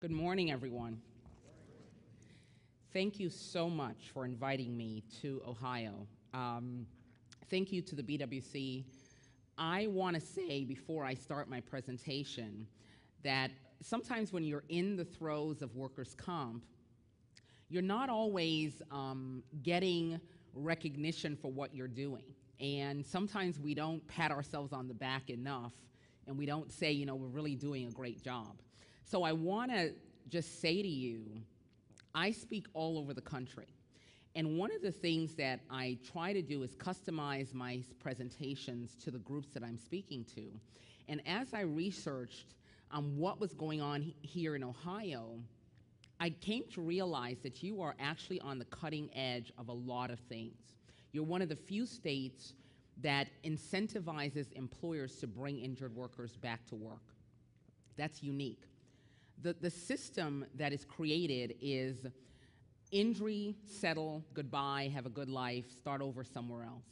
Good morning, everyone. Thank you so much for inviting me to Ohio. Thank you to the BWC. I want to say before I start my presentation that sometimes when you're in the throes of workers' comp, you're not always getting recognition for what you're doing. And sometimes we don't pat ourselves on the back enough, and we don't say, you know, we're really doing a great job. So I want to just say to you, I speak all over the country. And one of the things that I try to do is customize my presentations to the groups that I'm speaking to. And as I researched what was going on here in Ohio, I came to realize that you are actually on the cutting edge of a lot of things. You're one of the few states that incentivizes employers to bring injured workers back to work. That's unique. The system that is created is injury, settle, goodbye, have a good life, start over somewhere else.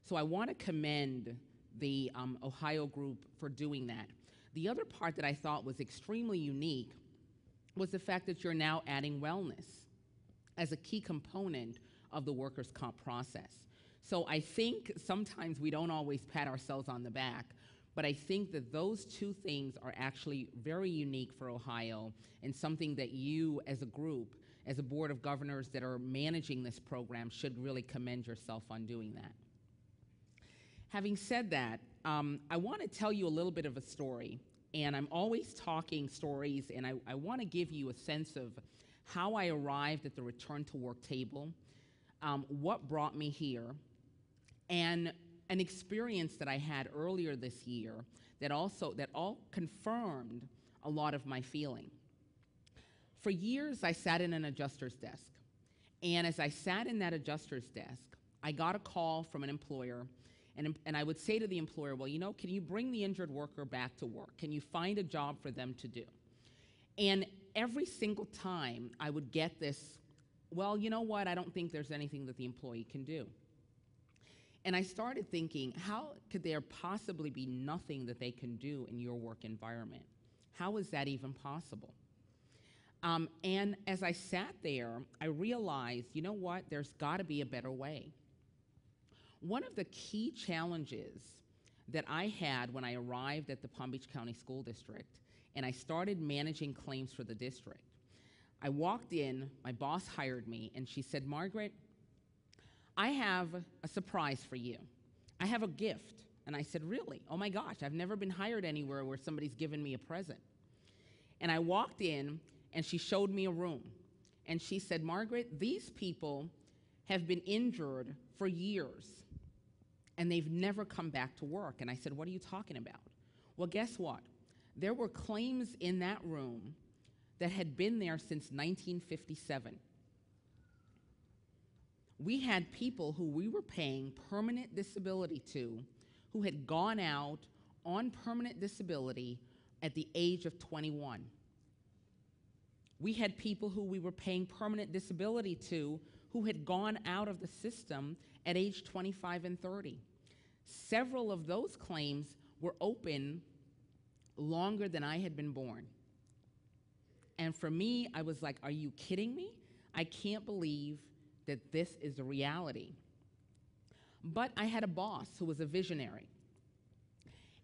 So I want to commend the Ohio group for doing that. The other part that I thought was extremely unique was the fact that you're now adding wellness as a key component of the workers' comp process. So I think sometimes we don't always pat ourselves on the back, but I think that those two things are actually very unique for Ohio and something that you as a group, as a board of governors that are managing this program, should really commend yourself on doing that. Having said that, I want to tell you a little bit of a story, and I'm always talking stories, and I want to give you a sense of how I arrived at the return to work table, what brought me here, and an experience that I had earlier this year that all confirmed a lot of my feeling. For years, I sat in an adjuster's desk. And as I sat in that adjuster's desk, I got a call from an employer, and I would say to the employer, well, you know, can you bring the injured worker back to work? Can you find a job for them to do? And every single time I would get this, well, you know what, I don't think there's anything that the employee can do. And I started thinking, how could there possibly be nothing that they can do in your work environment? How is that even possible? And as I sat there, I realized, you know what, there's got to be a better way. One of the key challenges that I had when I arrived at the Palm Beach County School District and I started managing claims for the district, I walked in, my boss hired me, and she said, Margaret, I have a surprise for you. I have a gift. And I said, really? Oh my gosh, I've never been hired anywhere where somebody's given me a present. And I walked in, and she showed me a room. And she said, Margaret, these people have been injured for years, and they've never come back to work. And I said, what are you talking about? Well, guess what? There were claims in that room that had been there since 1957. We had people who we were paying permanent disability to who had gone out on permanent disability at the age of 21. We had people who we were paying permanent disability to who had gone out of the system at age 25 and 30. Several of those claims were open longer than I had been born. And for me, I was like, are you kidding me? I can't believe that this is a reality. But I had a boss who was a visionary.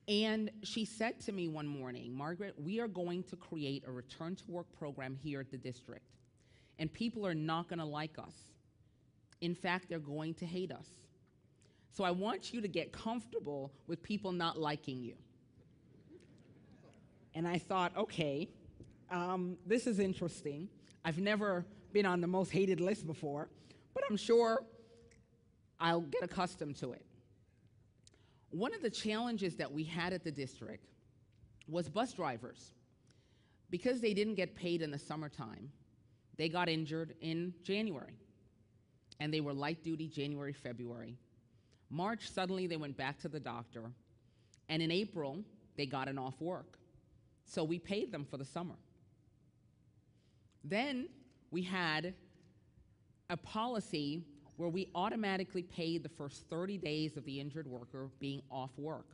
And she said to me one morning, Margaret, we are going to create a return to work program here at the district. And people are not going to like us. In fact, they're going to hate us. So I want you to get comfortable with people not liking you. And I thought, okay, this is interesting. I've never been on the most hated list before, but I'm sure I'll get accustomed to it. One of the challenges that we had at the district was bus drivers. Because they didn't get paid in the summertime, they got injured in January. And they were light duty January, February. March, suddenly they went back to the doctor. And in April, they got an off work. So we paid them for the summer. Then we had a policy where we automatically paid the first 30 days of the injured worker being off work.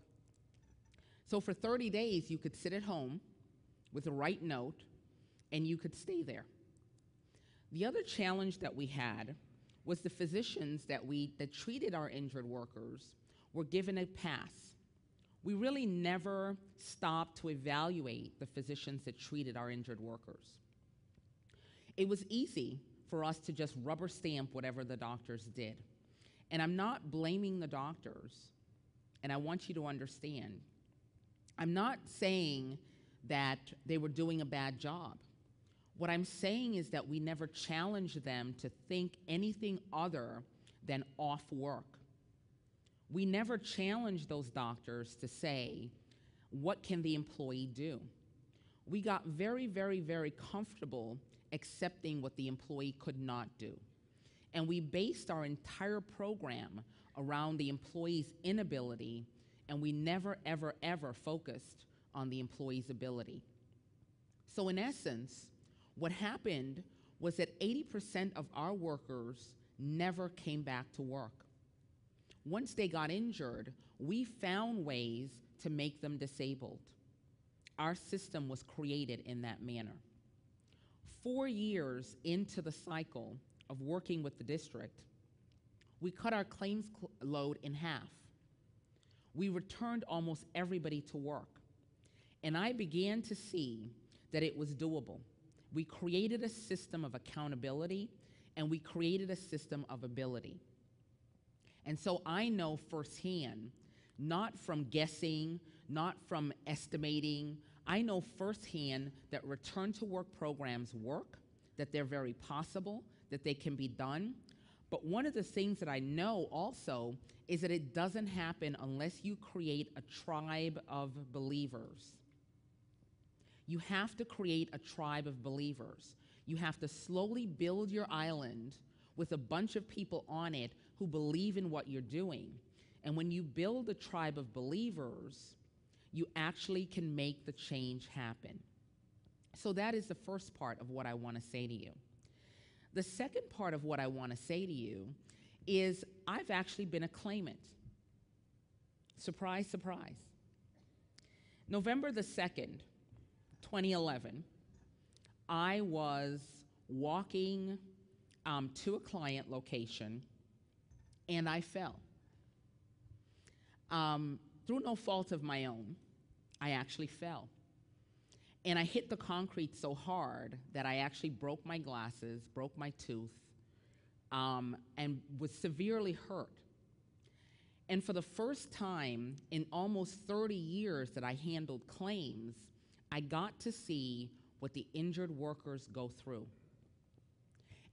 So for 30 days, you could sit at home with a right note and you could stay there. The other challenge that we had was the physicians that treated our injured workers were given a pass. We really never stopped to evaluate the physicians that treated our injured workers. It was easy for us to just rubber stamp whatever the doctors did. And I'm not blaming the doctors, and I want you to understand. I'm not saying that they were doing a bad job. What I'm saying is that we never challenged them to think anything other than off work. We never challenged those doctors to say, what can the employee do? We got very, very, very comfortable accepting what the employee could not do. And we based our entire program around the employee's inability, and we never, ever, ever focused on the employee's ability. So in essence, what happened was that 80% of our workers never came back to work. Once they got injured, we found ways to make them disabled. Our system was created in that manner. 4 years into the cycle of working with the district, we cut our claims load in half. We returned almost everybody to work. And I began to see that it was doable. We created a system of accountability, and we created a system of ability. And so I know firsthand, not from guessing, not from estimating, I know firsthand that return to work programs work, that they're very possible, that they can be done. But one of the things that I know also is that it doesn't happen unless you create a tribe of believers. You have to create a tribe of believers. You have to slowly build your island with a bunch of people on it who believe in what you're doing. And when you build a tribe of believers, you actually can make the change happen. So that is the first part of what I want to say to you. The second part of what I want to say to you is I've actually been a claimant. Surprise, surprise. November the 2nd, 2011, I was walking to a client location, and I fell. Through no fault of my own, I actually fell. And I hit the concrete so hard that I actually broke my glasses, broke my tooth, and was severely hurt. And for the first time in almost 30 years that I handled claims, I got to see what the injured workers go through.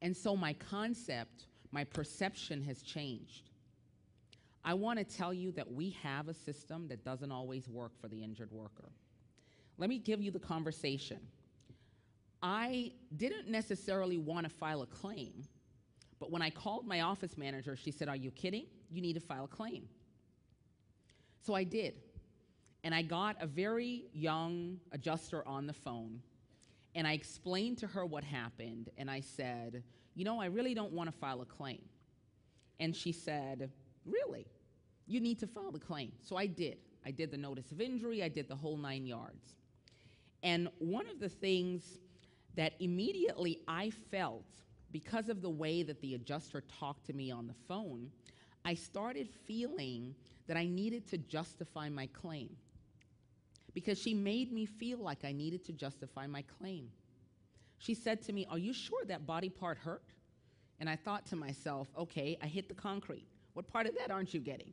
And so my concept, my perception has changed. I want to tell you that we have a system that doesn't always work for the injured worker. Let me give you the conversation. I didn't necessarily want to file a claim, but when I called my office manager, she said, "Are you kidding? You need to file a claim." So I did. And I got a very young adjuster on the phone, and I explained to her what happened, and I said, I really don't want to file a claim. And she said, "Really? You need to file the claim." So I did. I did the notice of injury. I did the whole 9 yards. And one of the things that immediately I felt, because of the way that the adjuster talked to me on the phone, I started feeling that I needed to justify my claim, because she made me feel like I needed to justify my claim. She said to me, "Are you sure that body part hurt?" And I thought to myself, okay, I hit the concrete. What part of that aren't you getting?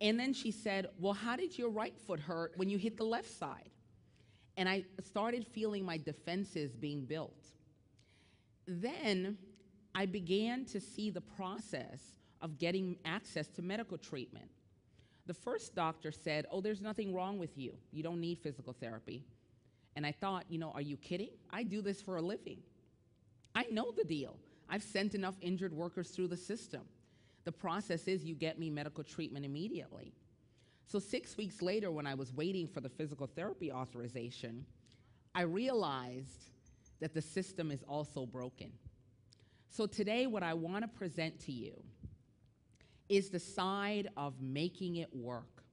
And then she said, "Well, how did your right foot hurt when you hit the left side?" And I started feeling my defenses being built. Then I began to see the process of getting access to medical treatment. The first doctor said, "Oh, there's nothing wrong with you. You don't need physical therapy." And I thought, are you kidding? I do this for a living. I know the deal. I've sent enough injured workers through the system. The process is you get me medical treatment immediately. So 6 weeks later, when I was waiting for the physical therapy authorization, I realized that the system is also broken. So today, what I want to present to you is the side of making it work.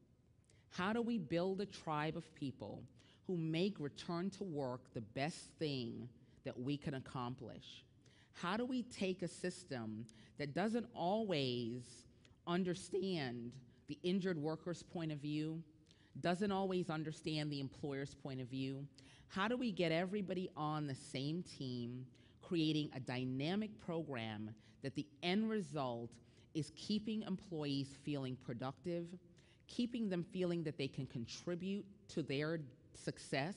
How do we build a tribe of people who make return to work the best thing that we can accomplish? How do we take a system that doesn't always understand the injured worker's point of view, doesn't always understand the employer's point of view? How do we get everybody on the same team, creating a dynamic program that the end result is keeping employees feeling productive, keeping them feeling that they can contribute to their success,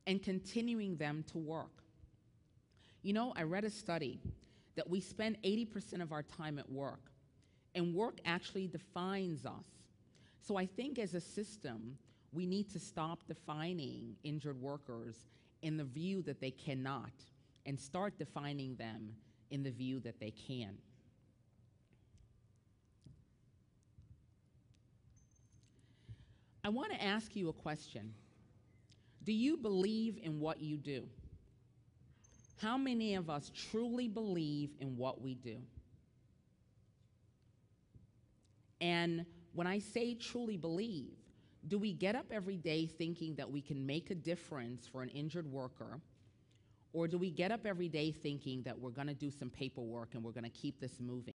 and continuing them to work? You know, I read a study that we spend 80% of our time at work, and work actually defines us. So I think as a system, we need to stop defining injured workers in the view that they cannot, and start defining them in the view that they can. I want to ask you a question. Do you believe in what you do? How many of us truly believe in what we do? And when I say truly believe, do we get up every day thinking that we can make a difference for an injured worker? Or do we get up every day thinking that we're going to do some paperwork and we're going to keep this moving?